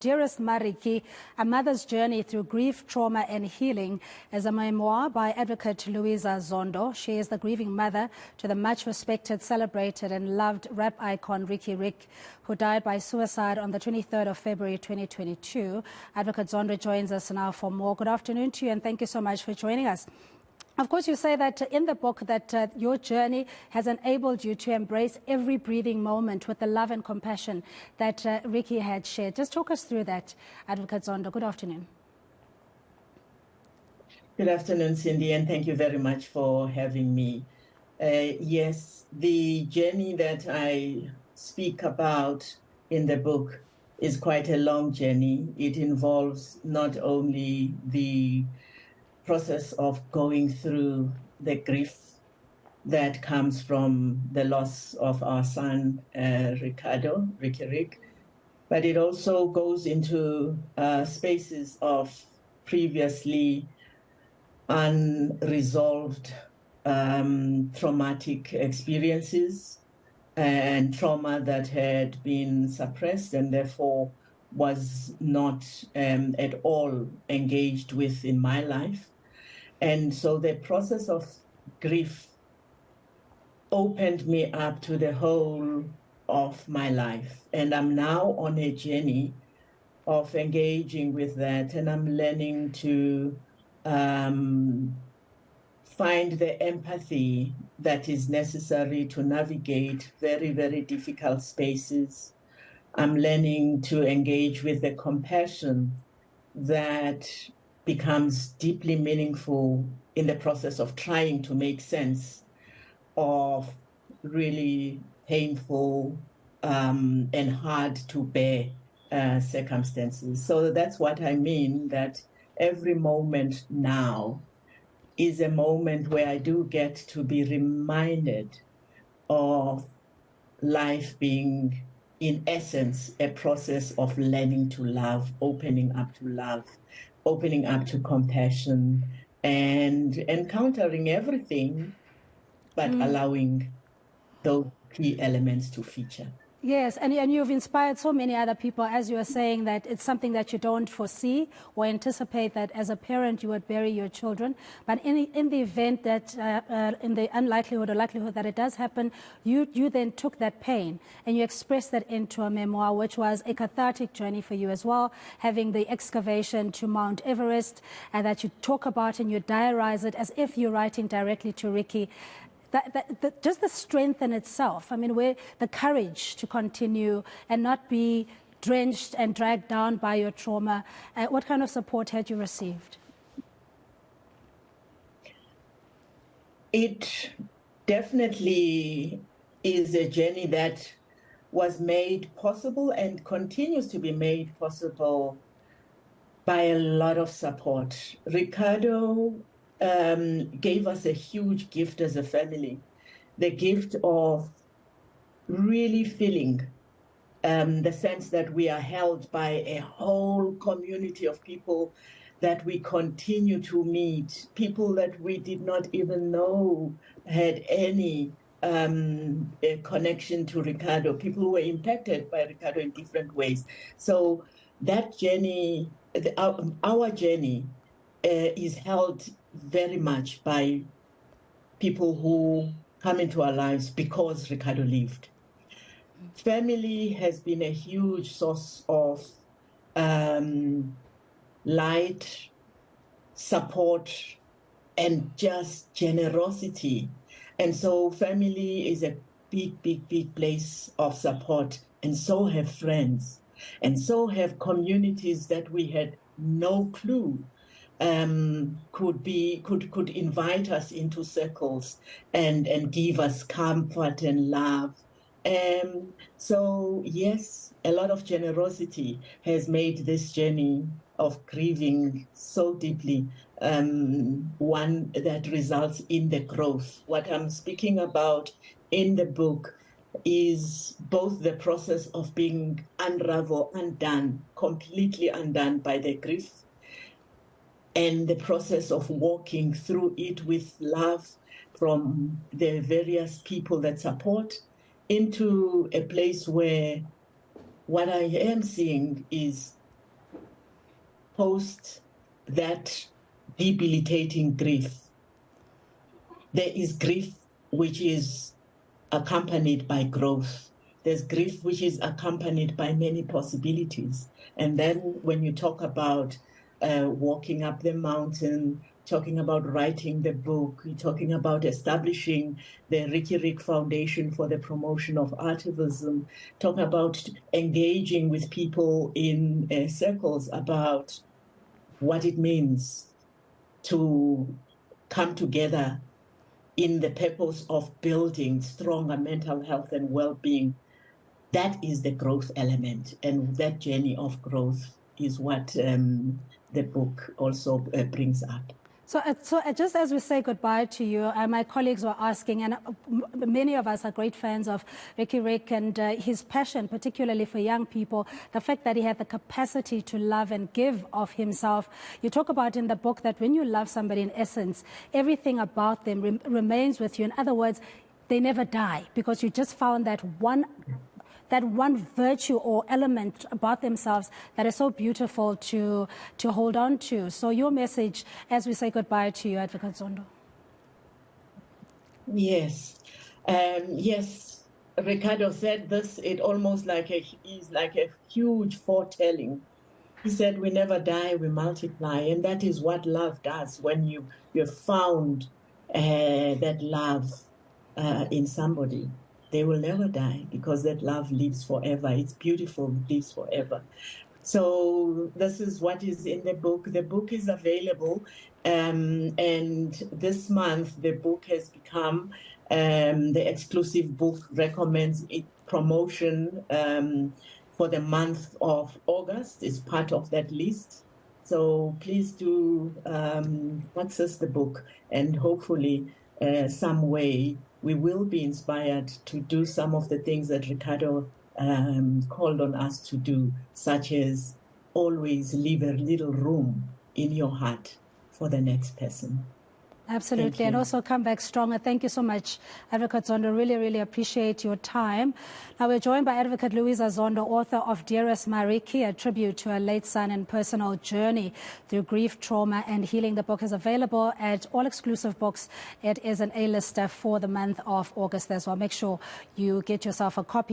Dearest MaRiky, A Mother's Journey Through Grief, Trauma and Healing is a memoir by Advocate Louisa Zondo. She is the grieving mother to the much respected, celebrated and loved rap icon Riky Rick, who died by suicide on the 23rd of February 2022. Advocate Zondo joins us now for more. Good afternoon to you and thank you so much for joining us. Of course, you say that in the book that your journey has enabled you to embrace every breathing moment with the love and compassion that Riky had shared. Just talk us through that, Advocate Zondo. Good afternoon. Good afternoon, Cindy, and thank you very much for having me. Yes, the journey that I speak about in the book is quite a long journey. It involves not only the process of going through the grief that comes from the loss of our son, Riky Rick, but it also goes into spaces of previously unresolved traumatic experiences and trauma that had been suppressed and therefore was not at all engaged with in my life. And so the process of grief opened me up to the whole of my life. And I'm now on a journey of engaging with that. And I'm learning to find the empathy that is necessary to navigate very, very difficult spaces. I'm learning to engage with the compassion that becomes deeply meaningful in the process of trying to make sense of really painful and hard to bear circumstances. So that's what I mean, that every moment now is a moment where I do get to be reminded of life being, in essence, a process of learning to love, opening up to love, opening up to compassion, and encountering everything, but allowing those key elements to feature. Yes, and you've inspired so many other people, as you were saying, that it's something that you don't foresee or anticipate that as a parent you would bury your children. But in the event that, in the unlikelihood or likelihood that it does happen, you then took that pain and you expressed that into a memoir, which was a cathartic journey for you as well, having the excavation to Mount Everest, and that you talk about and you diarize it as if you're writing directly to Riky. Just the strength in itself, I mean, where the courage to continue and not be drenched and dragged down by your trauma. What kind of support had you received? It definitely is a journey that was made possible and continues to be made possible by a lot of support. Ricardo gave us a huge gift as a family, the gift of really feeling the sense that we are held by a whole community of people that we continue to meet, people that we did not even know had any a connection to Ricardo, people who were impacted by Ricardo in different ways. So that journey, our journey, is held very much by people who come into our lives because Ricardo lived. Family has been a huge source of light, support, and just generosity. And so family is a big, big, big place of support. And so have friends. And so have communities that we had no clue could invite us into circles and give us comfort and love. So yes, a lot of generosity has made this journey of grieving so deeply one that results in the growth. What I'm speaking about in the book is both the process of being undone, completely undone by the grief, and the process of walking through it with love from the various people that support into a place where what I am seeing is post that debilitating grief, there is grief which is accompanied by growth. There's grief which is accompanied by many possibilities. And then when you talk about walking up the mountain, talking about writing the book, you're talking about establishing the Ricky Foundation for the promotion of artivism, talking about engaging with people in circles about what it means to come together in the purpose of building stronger mental health and well-being. That is the growth element, and that journey of growth is what the book also brings up. So just as we say goodbye to you, my colleagues were asking, and many of us are great fans of Rick and his passion, particularly for young people, the fact that he had the capacity to love and give of himself. You talk about in the book that when you love somebody, in essence, everything about them remains with you. In other words, they never die, because you just found that one virtue or element about themselves that is so beautiful to hold on to. So your message as we say goodbye to you, Advocate Zondo. Yes. Yes, Ricardo said this, it almost is like a huge foretelling. He said, we never die, we multiply. And that is what love does. When you've found that love in somebody, they will never die, because that love lives forever. It's beautiful, it lives forever. So this is what is in the book. The book is available, and this month the book has become the exclusive book recommends it promotion for the month of August. It's part of that list. So please do access the book, and hopefully some way we will be inspired to do some of the things that Ricardo called on us to do, such as always leave a little room in your heart for the next person. Absolutely, and also come back stronger. Thank you so much, Advocate Zondo. Really, really appreciate your time. Now we're joined by Advocate Louisa Zondo, author of Dearest MaRiky, a tribute to her late son and personal journey through grief, trauma, and healing. The book is available at all exclusive books. It is an A-lister for the month of August as well. Make sure you get yourself a copy.